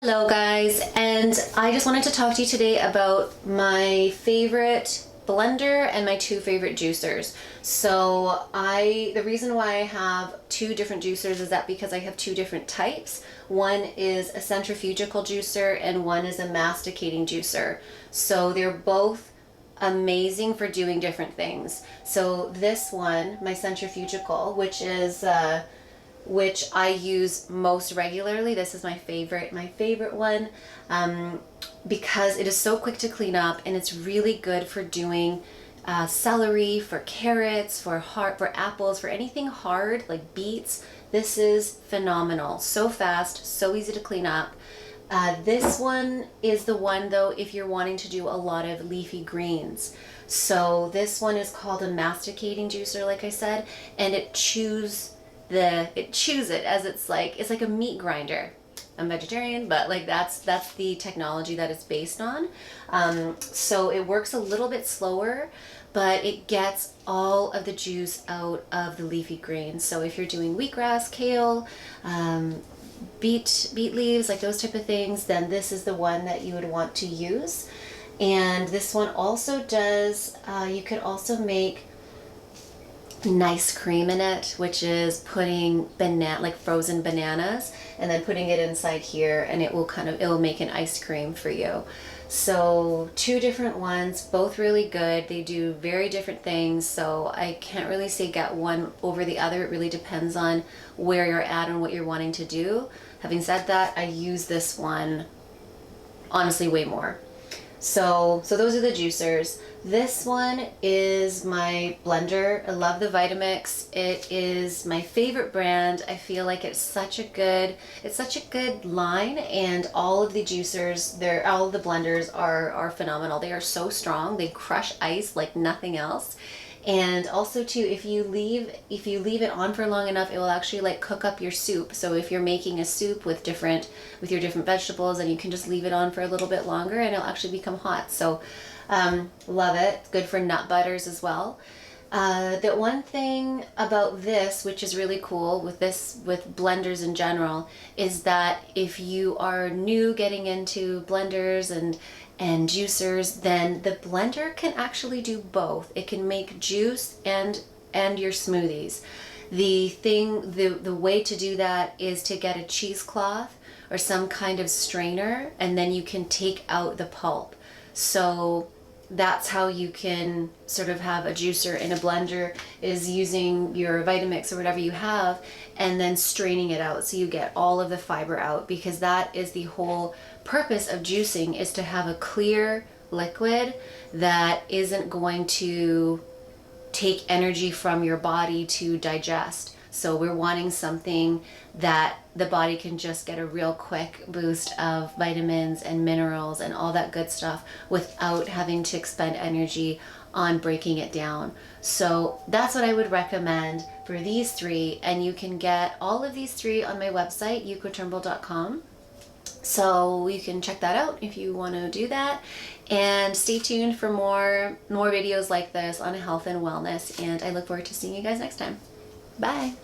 Hello guys, and I just wanted to talk to you today about my favorite blender and my two favorite juicers. So the reason why I have two different juicers is that because I have two different types. One is a centrifugal juicer and one is a masticating juicer. So they're both amazing for doing different things. So this one, my centrifugal, which I use most regularly. This is my favorite one, because it is so quick to clean up and it's really good for doing celery, for carrots, for apples, for anything hard like beets. This is phenomenal. So fast, so easy to clean up. This one is the one though if you're wanting to do a lot of leafy greens. So this one is called a masticating juicer, like I said, and it chews it as it's like a meat grinder. I'm vegetarian, but like that's the technology that it's based on. So it works a little bit slower, but it gets all of the juice out of the leafy greens. So if you're doing wheatgrass, kale, beet leaves, like those type of things, then this is the one that you would want to use. And this one also does, you could also make nice cream in it, which is putting frozen bananas and then putting it inside here, and it will make an ice cream for you. So two different ones, both really good. They do very different things, so I can't really say get one over the other. It really depends on where you're at and what you're wanting to do. Having said that, I use this one honestly way more. So those are the juicers. This one is my blender. I love the Vitamix. It is my favorite brand. I feel like it's such a good line, and all of the juicers, all of the blenders are phenomenal. They are so strong. They crush ice like nothing else. And also too, if you leave it on for long enough, it will actually like cook up your soup. So if you're making a soup with your different vegetables, and you can just leave it on for a little bit longer and it'll actually become hot. So love it. Good for nut butters as well. The one thing about this, which is really cool with blenders in general, is that if you are new getting into blenders and juicers, then the blender can actually do both. It can make juice and your smoothies. The way to do that is to get a cheesecloth or some kind of strainer, and then you can take out the pulp. So that's how you can sort of have a juicer in a blender, is using your Vitamix or whatever you have and then straining it out so you get all of the fiber out, because that is the whole purpose of juicing, is to have a clear liquid that isn't going to take energy from your body to digest. So we're wanting something that the body can just get a real quick boost of vitamins and minerals and all that good stuff without having to expend energy on breaking it down. So that's what I would recommend for these three, and you can get all of these three on my website, yukoturnbull.com. So you can check that out if you want to do that, and stay tuned for more videos like this on health and wellness, and I look forward to seeing you guys next time. Bye.